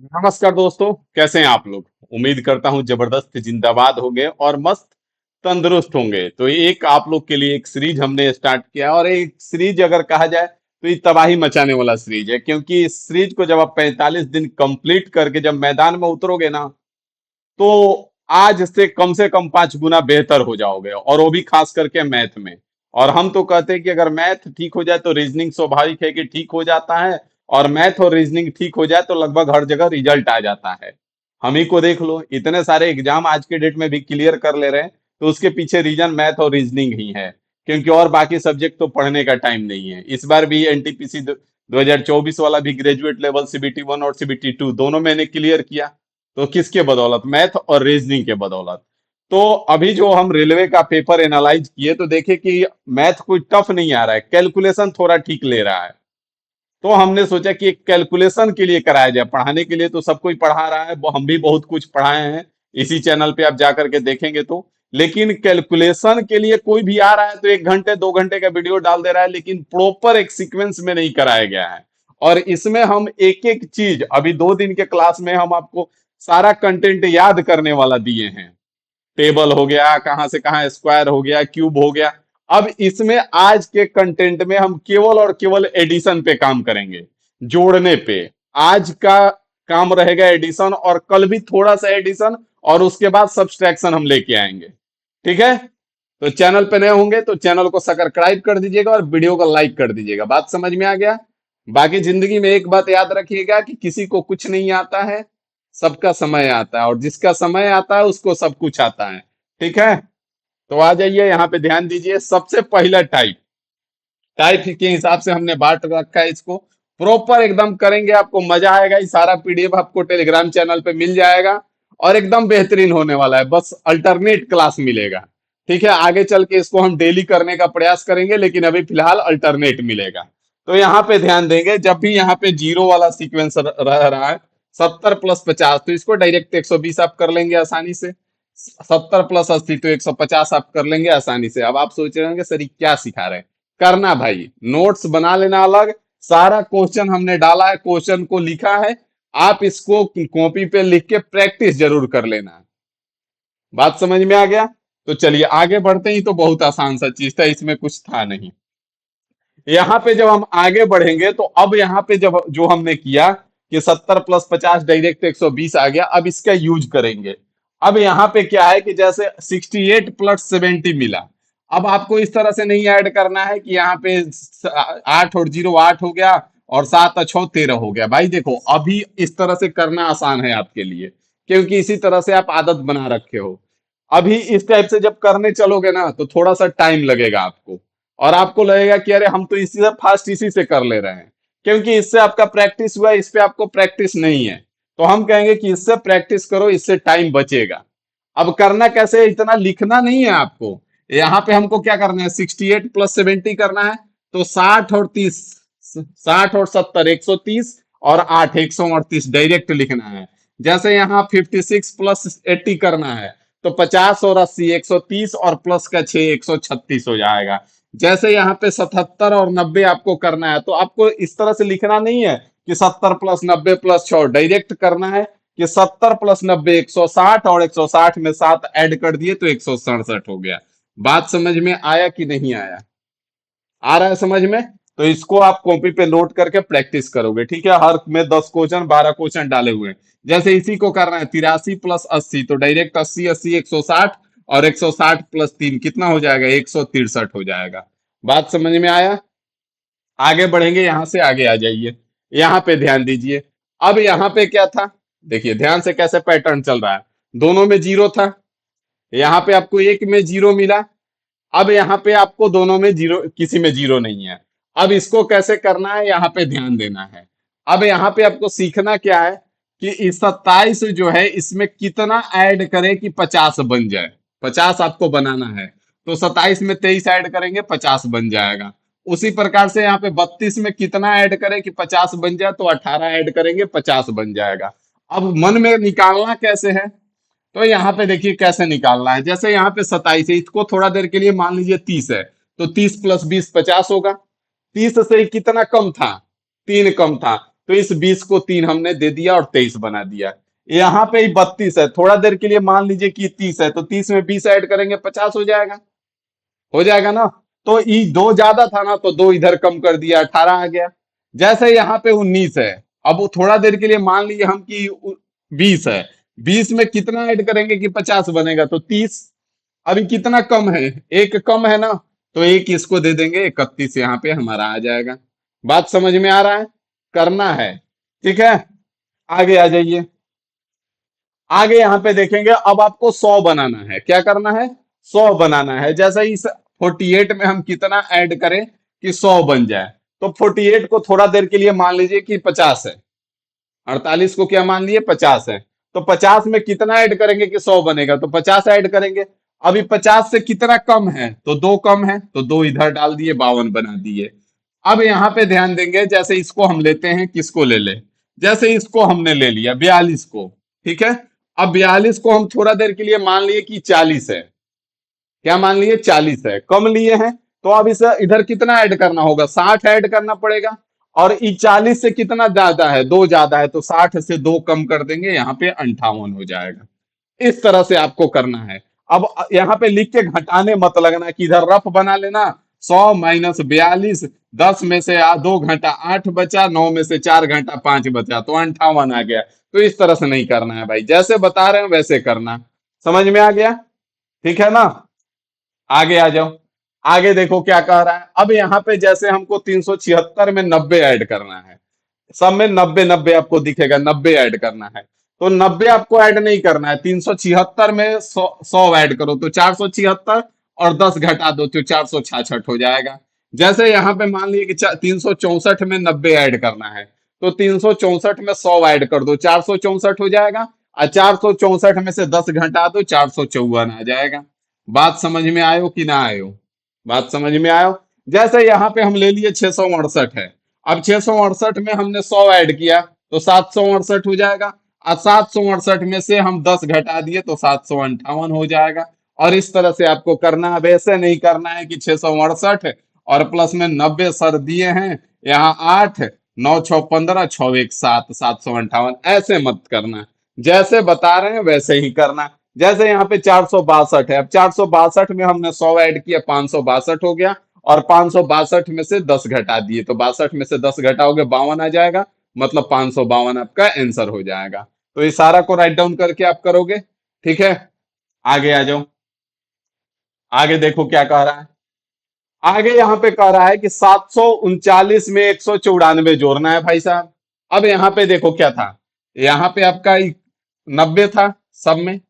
नमस्कार दोस्तों, कैसे हैं आप लोग। उम्मीद करता हूं जबरदस्त जिंदाबाद होंगे और मस्त तंदुरुस्त होंगे। तो एक आप लोग के लिए एक सीरीज हमने स्टार्ट किया, और एक सीरीज अगर कहा जाए तो ये तबाही मचाने वाला सीरीज है, क्योंकि इस सीरीज को जब आप 45 दिन कंप्लीट करके जब मैदान में उतरोगे ना, तो आज से कम 5 गुना बेहतर हो जाओगे, और वो भी खास करके मैथ में। और हम तो कहते हैं कि अगर मैथ ठीक हो जाए तो रीजनिंग स्वाभाविक है कि ठीक हो जाता है, और मैथ और रीजनिंग ठीक हो जाए तो लगभग हर जगह रिजल्ट आ जाता है। हम ही को देख लो, इतने सारे एग्जाम आज के डेट में भी क्लियर कर ले रहे हैं, तो उसके पीछे रीजन मैथ और रीजनिंग ही है, क्योंकि और बाकी सब्जेक्ट तो पढ़ने का टाइम नहीं है। इस बार भी एनटीपीसी 2024 वाला भी ग्रेजुएट लेवल CBT 1 और CBT 2 दोनों मैंने क्लियर किया। तो किसके बदौलत? मैथ और रीजनिंग के बदौलत। तो अभी जो हम रेलवे का पेपर एनालाइज किए तो देखे कि मैथ कोई टफ नहीं आ रहा है, कैलकुलेशन थोड़ा ठीक ले रहा है। तो हमने सोचा कि एक कैलकुलेशन के लिए कराया जाए। पढ़ाने के लिए तो सब कोई पढ़ा रहा है, हम भी बहुत कुछ पढ़ाए हैं, इसी चैनल पे आप जा करके देखेंगे तो। लेकिन कैलकुलेशन के लिए कोई भी आ रहा है तो 1 घंटे 2 घंटे का वीडियो डाल दे रहा है, लेकिन प्रॉपर एक सीक्वेंस में नहीं कराया गया है। और इसमें हम एक एक चीज, अभी 2 दिन के क्लास में हम आपको सारा कंटेंट याद करने वाला दिए हैं। टेबल हो गया, कहां से कहां स्क्वायर हो गया, क्यूब हो गया। अब इसमें आज के कंटेंट में हम केवल और केवल एडिशन पे काम करेंगे, जोड़ने पे। आज का काम रहेगा एडिशन, और कल भी थोड़ा सा एडिशन, और उसके बाद सब्सट्रैक्शन हम लेके आएंगे। ठीक है? तो चैनल पे नए होंगे तो चैनल को सब्सक्राइब कर दीजिएगा और वीडियो को लाइक कर दीजिएगा। बात समझ में आ गया? बाकी जिंदगी में एक बात याद रखिएगा कि किसी को कुछ नहीं आता है, सबका समय आता है, और जिसका समय आता है उसको सब कुछ आता है। ठीक है? तो आ जाइए, यहाँ पे ध्यान दीजिए। सबसे पहला टाइप, टाइप के हिसाब से हमने बांट रखा है इसको। प्रॉपर एकदम करेंगे, आपको मजा आएगा। ये सारा पीडीएफ आपको टेलीग्राम चैनल पे मिल जाएगा, और एकदम बेहतरीन होने वाला है। बस अल्टरनेट क्लास मिलेगा। ठीक है? आगे चल के इसको हम डेली करने का प्रयास करेंगे, लेकिन अभी फिलहाल अल्टरनेट मिलेगा। तो यहाँ पे ध्यान देंगे, जब भी यहाँ पे जीरो वाला सीक्वेंस रह रहा है, 70 + 50, तो इसको डायरेक्ट 120 आप कर लेंगे आसानी से। 70 + 80 तो 150 आप कर लेंगे आसानी से। अब आप सोच रहे होंगे सर ये क्या सिखा रहे हैं। करना भाई, नोट्स बना लेना अलग। सारा क्वेश्चन हमने डाला है, क्वेश्चन को लिखा है, आप इसको कॉपी पे लिख के प्रैक्टिस जरूर कर लेना। बात समझ में आ गया? तो चलिए आगे बढ़ते ही। तो बहुत आसान सा चीज था, इसमें कुछ था नहीं। यहाँ पे जब हम आगे बढ़ेंगे तो अब यहाँ पे जब जो हमने किया कि 70 + 50 डायरेक्ट 120 आ गया, अब इसका यूज करेंगे। अब यहाँ पे क्या है कि जैसे 68 + 70 मिला। अब आपको इस तरह से नहीं ऐड करना है कि यहाँ पे 8 और 0 8 हो गया, और 7 और 6 13 हो गया। भाई देखो, अभी इस तरह से करना आसान है आपके लिए, क्योंकि इसी तरह से आप आदत बना रखे हो। अभी इस टाइप से जब करने चलोगे ना तो थोड़ा सा टाइम लगेगा आपको, और आपको लगेगा कि अरे हम तो इसी से फास्ट इसी से कर ले रहे हैं, क्योंकि इससे आपका प्रैक्टिस हुआ, इस पे आपको प्रैक्टिस नहीं है। तो हम कहेंगे कि इससे प्रैक्टिस करो, इससे टाइम बचेगा। अब करना कैसे है? इतना लिखना नहीं है आपको। यहाँ पे हमको क्या करना है? 68 + 70 करना है। तो 60 और 30, 60 और 70 130, और 8 138 डायरेक्ट लिखना है। जैसे यहाँ 56 + 80 करना है, तो 50 और 80 130, और प्लस का 6 136 हो जाएगा। जैसे यहाँ पे 77 और 90 आपको करना है, तो आपको इस तरह से लिखना नहीं है कि 70 + 90 + 6, डायरेक्ट करना है कि 70 + 90 160, और 160 में 7 ऐड कर दिए तो 167 हो गया। बात समझ में आया कि नहीं आया? आ रहा है समझ में? तो इसको आप कॉपी पे नोट करके प्रैक्टिस करोगे। ठीक है? हर में 10 क्वेश्चन 12 क्वेश्चन डाले हुए हैं। जैसे इसी को करना है 83 + 80, तो डायरेक्ट 80 80 160, और 160 + 3 कितना हो जाएगा? 163 हो जाएगा। बात समझ में आया? आगे बढ़ेंगे, यहां से आगे आ जाइए। यहाँ पे ध्यान दीजिए। अब यहाँ पे क्या था? देखिए ध्यान से कैसे पैटर्न चल रहा है। दोनों में जीरो था, यहाँ पे आपको एक में जीरो मिला। अब यहाँ पे आपको दोनों में जीरो, किसी में जीरो नहीं है। अब इसको कैसे करना है, यहाँ पे ध्यान देना है। अब यहाँ पे आपको सीखना क्या है कि इस 27 जो है इसमें कितना ऐड करें कि 50 बन जाए। 50 आपको बनाना है, तो 27 में 23 ऐड करेंगे 50 बन जाएगा। उसी प्रकार से यहाँ पे 32 में कितना ऐड करें कि 50 बन जाए, तो 18 ऐड करेंगे 50 बन जाएगा। अब मन में निकालना कैसे है? तो यहाँ पे देखिए कैसे निकालना है। जैसे यहाँ पे 27 है, इसको थोड़ा देर के लिए मान लीजिए 30 है, तो 30 + 20 50 होगा। 30 से कितना कम था? 3 कम था। तो इस 20 को 3 हमने दे दिया और 23 बना दिया। यहाँ पे ही 32 है, थोड़ा देर के लिए मान लीजिए कि 30 है, तो 30 में 20 ऐड करेंगे 50 हो जाएगा ना। तो ई दो ज्यादा था ना, तो दो इधर कम कर दिया, 18 आ गया। जैसे यहाँ पे 19 है, अब वो थोड़ा देर के लिए मान लीजिए हम कि 20 है, 20 में कितना ऐड करेंगे कि 50 बनेगा, तो 30। अभी कितना कम है, एक कम है ना, तो एक इसको दे देंगे, 31 यहाँ पे हमारा आ जाएगा। बात समझ में आ रहा है, करना है, ठीक है। आगे आ जाइए। आगे यहाँ पे देखेंगे, अब आपको 100 बनाना है। क्या करना है, 100 बनाना है। जैसे इस 48 में हम कितना ऐड करें कि 100 बन जाए, तो 48 को थोड़ा देर के लिए मान लीजिए कि 50 है, 48 को क्या मान लिए 50 है, तो 50 में कितना ऐड करेंगे कि 100 बनेगा, तो 50 ऐड करेंगे। अभी 50 से कितना कम है, तो दो कम है, तो दो इधर डाल दिए, 52 बना दिए। अब यहाँ पे ध्यान देंगे, जैसे इसको हम लेते हैं, किसको ले ले, जैसे इसको हमने ले लिया 42 को, ठीक है। अब 42 को हम थोड़ा देर के लिए मान लिए कि 40 है। क्या मान लिए, 40 है, कम लिए हैं। तो अब इसे इधर कितना ऐड करना होगा, 60 ऐड करना पड़ेगा। और ये 40 से कितना ज्यादा है, दो ज्यादा है, तो 60 से दो कम कर देंगे, यहाँ पे 58 हो जाएगा। इस तरह से आपको करना है। अब यहाँ पे लिख के घटाने मत लगना कि इधर रफ बना लेना, 100 माइनस 42, 10 में से 2 घंटा 8 बचा, 9 में से 4 घंटा 5 बचा, तो 58 आ गया। तो इस तरह से नहीं करना है भाई, जैसे बता रहे हैं वैसे करना। समझ में आ गया, ठीक है ना। आगे आ जाओ। आगे देखो क्या कह रहा है। अब यहाँ पे जैसे हमको 376 में 90 ऐड करना है, सब में 90 90 आपको दिखेगा, 90 ऐड करना है। तो 90 आपको ऐड नहीं करना है, 376 में 100 ऐड करो तो 476, और 10 घटा दो तो 466 हो जाएगा। जैसे यहाँ पे मान लीजिए कि 364 में 90 ऐड करना है, तो 364 में 100 ऐड कर दो, 464 हो जाएगा। और 464 में से 10 घटा दो, 454 आ जाएगा। बात समझ में आयो कि ना आयो, बात समझ में आयो। जैसे यहाँ पे हम ले लिए 668 है, अब 668 में हमने 100 ऐड किया, तो 768 हो जाएगा। और 768 में से हम 10 घटा दिए, तो 758 हो जाएगा। और इस तरह से आपको करना है। अब ऐसे नहीं करना है कि 668 और प्लस में 90 सर दिए हैं, यहाँ 8 9 6 15 6 1 7 758, ऐसे मत करना। जैसे बता रहे हैं वैसे ही करना। जैसे यहाँ पे 462 है, अब 462 में हमने 100 ऐड किया, 562 हो गया। और 562 में से 10 घटा दिए, तो 62 में से 10 घटाओगे 52 आ जाएगा, मतलब 552 आपका आंसर हो जाएगा। तो इस सारा को राइट डाउन करके आप करोगे, ठीक है। आगे आ जाओ। आगे देखो क्या कह रहा है। आगे यहाँ पे कह रहा है कि 739 में 194 जोड़ना है भाई साहब। अब यहाँ पे देखो क्या था, यहाँ पे आपका 90 था सब में।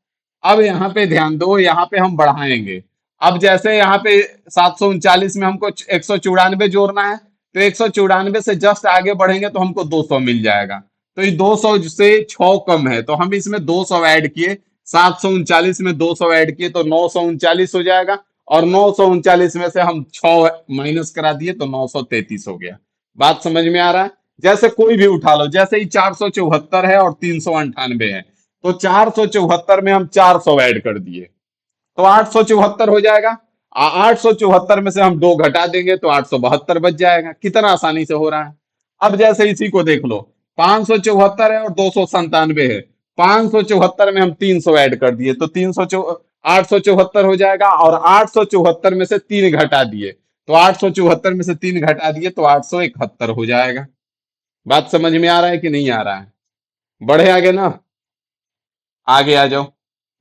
अब यहाँ पे ध्यान दो, यहाँ पे हम बढ़ाएंगे। अब जैसे यहाँ पे 739 में हमको 194 जोड़ना है, तो 194 से जस्ट आगे बढ़ेंगे तो हमको 200 मिल जाएगा। तो ये 200 से 6 कम है, तो हम इसमें 200 ऐड किए, 739 में 200 ऐड किए, तो 939 हो जाएगा। और 939 में से हम 6 माइनस करा दिए, तो 933 हो गया। बात समझ में आ रहा है। जैसे कोई भी उठा लो, जैसे ही 474 है और 398 है, तो 474 में हम 400 ऐड कर दिए, तो 874 हो जाएगा। 874 में से हम 2 घटा देंगे, तो 872 बच जाएगा। कितना आसानी से हो रहा है। अब जैसे इसी को देख लो, 574 है और 297 है, 574 में हम 300 ऐड कर दिए, तो 874 हो जाएगा। और 874 में से 3 घटा दिए, तो 874 में से 3 घटा दिए, तो 871 हो जाएगा। बात समझ में आ रहा है कि नहीं आ रहा है। बढ़े आगे ना, आगे आ जाओ।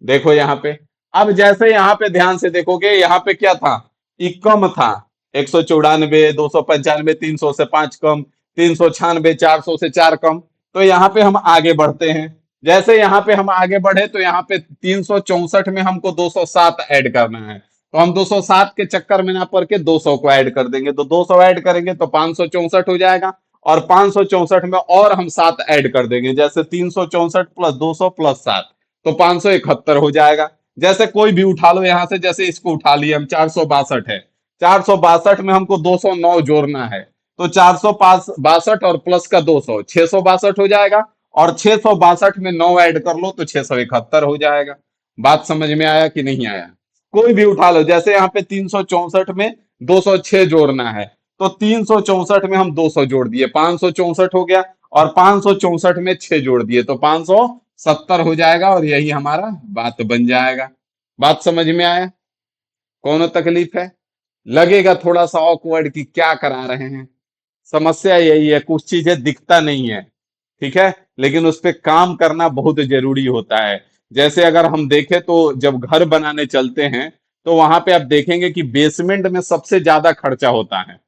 देखो यहाँ पे, अब जैसे यहाँ पे ध्यान से देखोगे, यहाँ पे क्या था, ये कम था, 194 295, 300 से 5 कम, 396 400 से 4 कम। तो यहाँ पे हम आगे बढ़ते हैं। जैसे यहाँ पे हम आगे बढ़े, तो यहाँ पे 364 में हमको 207 ऐड करना है, तो हम 207 के चक्कर में ना पड़ के 200 को ऐड कर देंगे, तो 200 ऐड करेंगे तो 564 हो जाएगा। और 564 में और हम 7 ऐड कर देंगे, जैसे 364 प्लस 200 प्लस 7, तो 571 हो जाएगा। जैसे कोई भी उठा लो यहाँ से, जैसे इसको उठा लिए हम, 462 है, 462 में हमको 209 जोड़ना है, तो 462 और प्लस का 200 662 हो जाएगा। और 662 में 9 ऐड कर लो, तो 671 हो जाएगा। बात समझ में आया कि नहीं आया। कोई भी उठा लो, जैसे यहाँ पे 364 में 206 जोड़ना है, तो 364 में हम 200 जोड़ दिए, 564 हो गया। और 564 में 6 जोड़ दिए तो 570 हो जाएगा और यही हमारा बात बन जाएगा। बात समझ में आया? कौन तकलीफ है? लगेगा थोड़ा सा ऑकवर्ड कि क्या करा रहे हैं। समस्या यही है, कुछ चीजें दिखता नहीं है, ठीक है, लेकिन उस पे काम करना बहुत जरूरी होता है। जैसे अगर हम देखें तो जब घर बनाने चलते हैं तो वहां पे आप देखेंगे कि बेसमेंट में सबसे ज्यादा खर्चा होता है।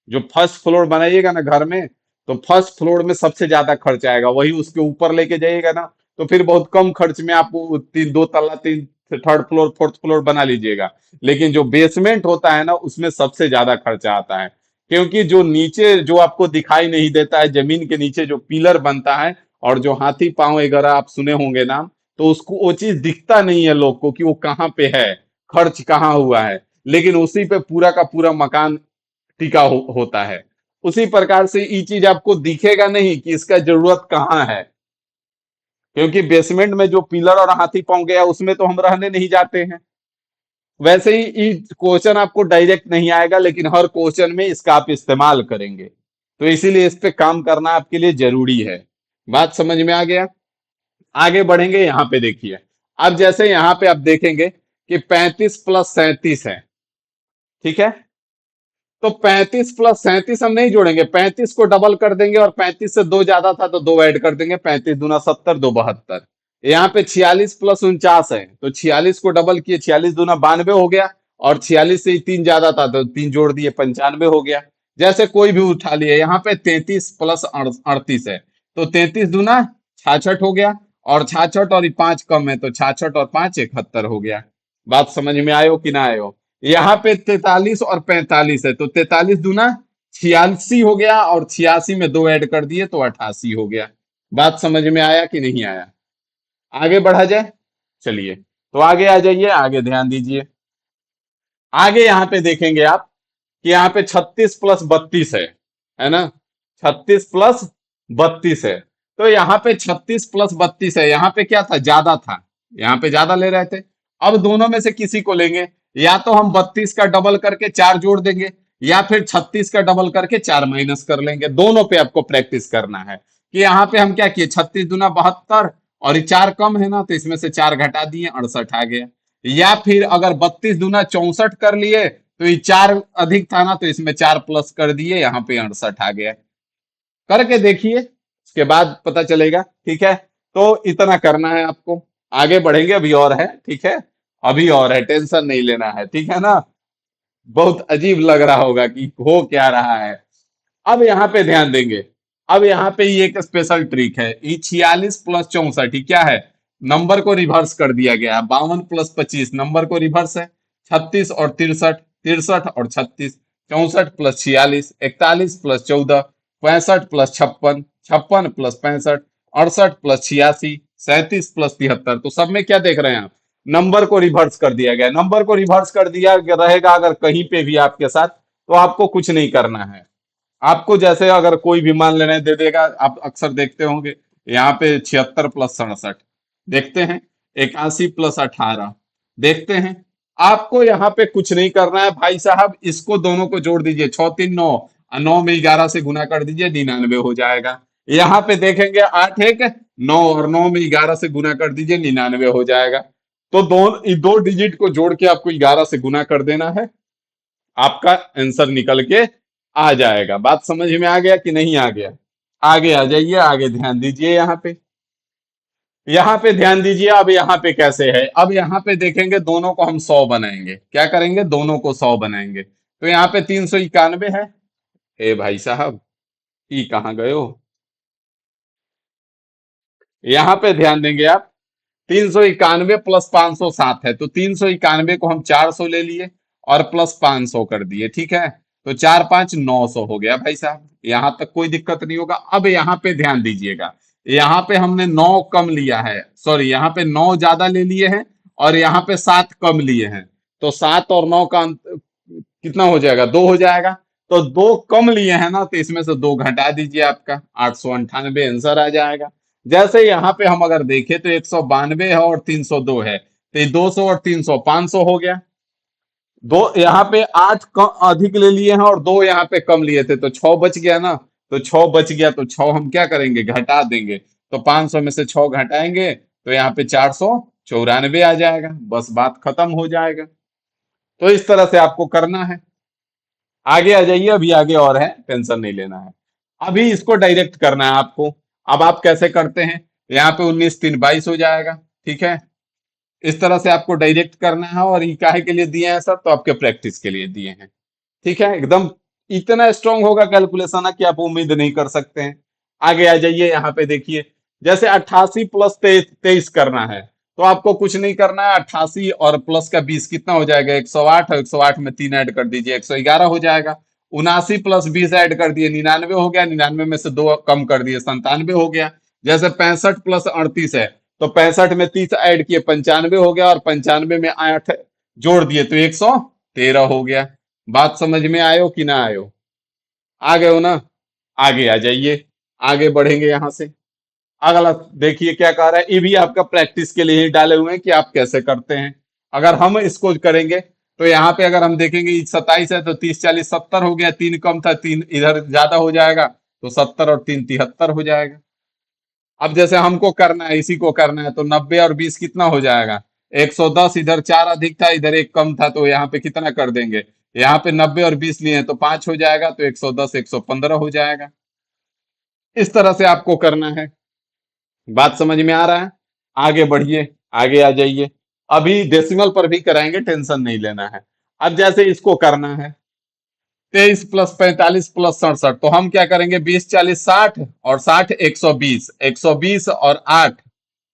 जो फर्स्ट फ्लोर बनाइएगा ना घर में, तो फर्स्ट फ्लोर में सबसे ज्यादा खर्च आएगा, वही उसके ऊपर लेके जाइएगा ना तो फिर बहुत कम खर्च में आपको तीन दो तल्ला तीन थर्ड फ्लोर फोर्थ फ्लोर बना लीजिएगा। लेकिन जो बेसमेंट होता है ना उसमें सबसे ज्यादा खर्चा आता है, क्योंकि जो नीचे जो आपको दिखाई नहीं देता है, जमीन के नीचे जो पिलर बनता है और जो हाथी पांव वगैरह आप सुने होंगे नाम, तो उसको वो चीज दिखता नहीं है लोग को कि वो कहाँ पे है, खर्च कहाँ हुआ है, लेकिन उसी पे पूरा का पूरा मकान टिका होता है। उसी प्रकार से ये चीज आपको दिखेगा नहीं कि इसका जरूरत कहाँ है, क्योंकि बेसमेंट में जो पिलर और हाथी पांव गया उसमें तो हम रहने नहीं जाते हैं। वैसे ही ये क्वेश्चन आपको डायरेक्ट नहीं आएगा, लेकिन हर क्वेश्चन में इसका आप इस्तेमाल करेंगे, तो इसीलिए इस पे काम करना आपके लिए जरूरी है। बात समझ में आ गया? आगे बढ़ेंगे, यहाँ पे देखिए। अब जैसे यहाँ पे आप देखेंगे कि 35 + 37 है, ठीक है, तो 35 + 37 हम नहीं जोड़ेंगे, 35 को डबल कर देंगे और 35 से दो ज्यादा था तो दो ऐड कर देंगे, 35 दूना 70, दो 72। यहाँ पे 46 + 49 है, तो 46 को डबल किए, 46 दूना 92 हो गया, और 46 से तीन ज्यादा था तो तीन जोड़ दिए, 95 हो गया। जैसे कोई भी उठा लिए, यहाँ पे 33 + 38 है, तो 33 दूना 66 हो गया, और 66 और 5 कम है तो 66 और 5 71 हो गया। बात समझ में आयो कि ना आयो? यहाँ पे 43 और 45 है, तो 43 दूना 86 हो गया, और 86 में दो ऐड कर दिए तो 88 हो गया। बात समझ में आया कि नहीं आया? आगे बढ़ा जाए, चलिए, तो आगे आ जाइए, आगे ध्यान दीजिए। आगे यहाँ पे देखेंगे आप कि यहाँ पे 36 + 32 है ना, 36 + 32 है, तो यहाँ पे 36 + 32 है, यहाँ पे क्या था, ज्यादा था, यहाँ पे ज्यादा ले रहे थे। अब दोनों में से किसी को लेंगे, या तो हम 32 का डबल करके 4 जोड़ देंगे, या फिर 36 का डबल करके 4 माइनस कर लेंगे। दोनों पे आपको प्रैक्टिस करना है कि यहाँ पे हम क्या किए, 36 दूना 72, और ये 4 कम है ना तो इसमें से 4 घटा दिए, 68 आ गया। या फिर अगर 32 दूना 64 कर लिए, तो ये 4 अधिक था ना तो इसमें 4 प्लस कर दिए, यहाँ पे 68 आ गया। करके देखिए, उसके बाद पता चलेगा, ठीक है। तो इतना करना है आपको, आगे बढ़ेंगे, अभी और है, ठीक है, अभी और है, टेंशन नहीं लेना है, ठीक है ना। बहुत अजीब लग रहा होगा कि हो क्या रहा है। अब यहाँ पे ध्यान देंगे, अब यहाँ पे ये एक स्पेशल ट्रिक है, ये 46 + 64 क्या है, नंबर को रिवर्स कर दिया गया है। 52 + 25 नंबर को रिवर्स है, 36 और 63, 63 और 36, 64 + 46, 41 + 14, 65 + 56, 56 + 65, 68 + 86, 37 + 73। तो सब में क्या देख रहे हैं आप, नंबर को रिवर्स कर दिया गया। नंबर को रिवर्स कर दिया रहेगा अगर कहीं पे भी आपके साथ, तो आपको कुछ नहीं करना है। आपको जैसे अगर कोई भी मान लेने दे देगा, आप अक्सर देखते होंगे, यहाँ पे 76 + 67 देखते हैं, 81 + 18 देखते हैं। आपको यहाँ पे कुछ नहीं करना है भाई साहब, इसको दोनों को जोड़ दीजिए, 6 3 9, 9 में 11 से गुना कर दीजिए, 99 हो जाएगा। यहाँ पे देखेंगे 8 1 9, और 9 में 11 से गुना कर दीजिए, 99 हो जाएगा। तो दो डिजिट को जोड़ के आपको 11 से गुना कर देना है, आपका आंसर निकल के आ जाएगा। बात समझ में आ गया कि नहीं आ गया? आगे आ जाइए, आगे ध्यान दीजिए, यहाँ पे ध्यान दीजिए। अब यहाँ पे कैसे है, अब यहाँ पे देखेंगे दोनों को हम 100 बनाएंगे, क्या करेंगे, दोनों को 100 बनाएंगे। तो यहाँ पे 391 है, ए भाई साहब, ई कहाँ गए हो, यहाँ पे ध्यान देंगे आप, 391 + 507 है, तो 391 को हम 400 ले लिए और प्लस 500 कर दिए, ठीक है, तो 4 5 900 हो गया भाई साहब, यहां तक कोई दिक्कत नहीं होगा। अब यहाँ पे ध्यान दीजिएगा, यहाँ पे हमने 9 कम लिया है, सॉरी, यहाँ पे 9 ज्यादा ले लिए हैं और यहाँ पे 7 कम लिए हैं, तो 7 और 9 का कितना हो जाएगा, 2 हो जाएगा। तो 2 कम लिए हैं ना तो इसमें से 2 घटा दीजिए, आपका 898 आंसर आ जाएगा। जैसे यहाँ पे हम अगर देखें तो 192 है और 302 है, तो ये 200 और 300 500 हो गया। दो यहाँ पे 8 कम अधिक ले लिए हैं और 2 यहाँ पे कम लिए थे, तो 6 बच गया ना, तो 6 बच गया, तो 6 हम क्या करेंगे, घटा देंगे। तो 500 में से 6 घटाएंगे तो यहाँ पे 494 आ जाएगा, बस बात खत्म हो जाएगा। तो इस तरह से आपको करना है। आगे आ जाइए, अभी आगे और है, टेंशन नहीं लेना है। अभी इसको डायरेक्ट करना है आपको। अब आप कैसे करते हैं, यहाँ पे 19 3 22 हो जाएगा, ठीक है। इस तरह से आपको डायरेक्ट करना है। और ये काहे के लिए दिए हैं सर, तो आपके प्रैक्टिस के लिए दिए हैं, ठीक है। एकदम इतना स्ट्रांग होगा कैलकुलेशन है कि आप उम्मीद नहीं कर सकते हैं। आगे आ जाइए, यहाँ पे देखिए, जैसे 88 प्लस 23 करना है, तो आपको कुछ नहीं करना है। 88 और प्लस का 20 कितना हो जाएगा, 108, और 108 में 3 ऐड कर दीजिए, 111 हो जाएगा। 79 प्लस 20 ऐड कर दिए, 99 हो गया। 99 में से 2 कम कर दिए, 97 हो गया। जैसे 65 प्लस 38 है, तो 65 में 30 ऐड किए, 95 हो गया। और 95 में 8 जोड़ दिए तो 113 हो गया। बात समझ में आयो कि ना आयो, आ गए हो ना। आगे आ जाइए, आगे बढ़ेंगे यहां से। अगला देखिए क्या कह रहा है, ये भी आपका प्रैक्टिस के लिए ही डाले हुए हैं कि आप कैसे करते हैं। अगर हम इसको करेंगे तो यहाँ पे अगर हम देखेंगे 27 है, तो 30 40 70 हो गया। 3 कम था, 3 इधर ज्यादा हो जाएगा, तो 70 और 3 73 हो जाएगा। अब जैसे हमको करना है, इसी को करना है, तो 90 और 20 कितना हो जाएगा, 110। इधर 4 अधिक था, इधर 1 कम था, तो यहाँ पे कितना कर देंगे, यहाँ पे 90 और 20 लिए हैं तो 5 हो जाएगा, तो 110 115 हो जाएगा। इस तरह से आपको करना है। बात समझ में आ रहा है। आगे बढ़िए, आगे आ जाइए। अभी डेसिमल पर भी कराएंगे, टेंशन नहीं लेना है। अब जैसे इसको करना है, 23 प्लस 45 प्लस 67, तो हम क्या करेंगे, 20 40 60, और 60 120, 120 और 8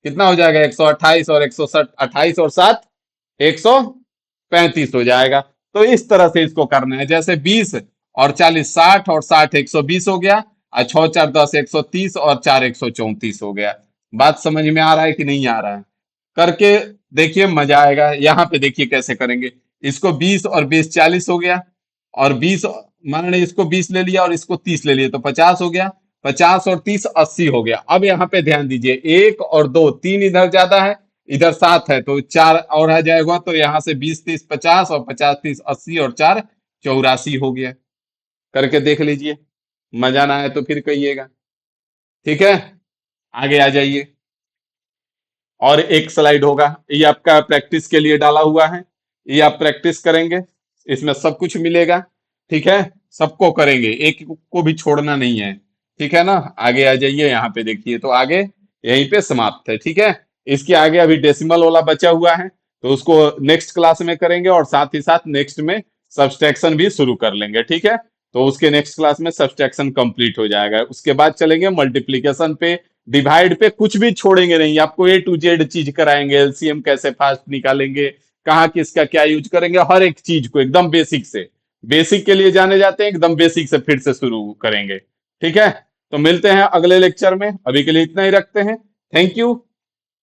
कितना हो जाएगा, 128, और 160 28 और 7 135 हो जाएगा। तो इस तरह से इसको करना है। जैसे 20 और 40 60, और 60 120 हो गया, और 6 4 10 130, और 4 134 हो गया। बात समझ में आ रहा है कि नहीं आ रहा है, करके देखिए, मजा आएगा। यहाँ पे देखिए कैसे करेंगे। इसको 20 और 20 40 हो गया, और 20, मान लीजिए इसको 20 ले लिया और इसको 30 ले लिया, तो 50 हो गया। 50 और 30 80 हो गया। अब यहाँ पे ध्यान दीजिए, 1 और 2 3 इधर ज्यादा है, इधर 7 है, तो 4 और आ जाएगा। तो यहाँ से 20 30 50, और 50 30 80, और 4 84 हो गया। करके देख लीजिए, मजा ना आए तो फिर कहिएगा, ठीक है। आगे आ जाइए, और एक स्लाइड होगा, ये आपका प्रैक्टिस के लिए डाला हुआ है। ये आप प्रैक्टिस करेंगे, इसमें सब कुछ मिलेगा, ठीक है। सबको करेंगे, एक को भी छोड़ना नहीं है, ठीक है ना। आगे आ जाइए, यहाँ पे देखिए, तो आगे यहीं पे समाप्त है, ठीक है। इसके आगे अभी डेसिमल वाला बचा हुआ है, तो उसको नेक्स्ट क्लास में करेंगे, और साथ ही साथ नेक्स्ट में सब्सट्रैक्शन भी शुरू कर लेंगे, ठीक है। तो उसके नेक्स्ट क्लास में सब्सट्रैक्शन कंप्लीट हो जाएगा। उसके बाद चलेंगे मल्टीप्लीकेशन पे, डिवाइड पे कुछ भी छोड़ेंगे नहीं, आपको A to Z चीज कराएंगे। एलसीएम कैसे फास्ट निकालेंगे, कहाँ किसका क्या यूज करेंगे, हर एक चीज को एकदम बेसिक से। बेसिक के लिए जाने जाते हैं, एकदम बेसिक से फिर से शुरू करेंगे, ठीक है। तो मिलते हैं अगले लेक्चर में, अभी के लिए इतना ही रखते हैं। Thank you.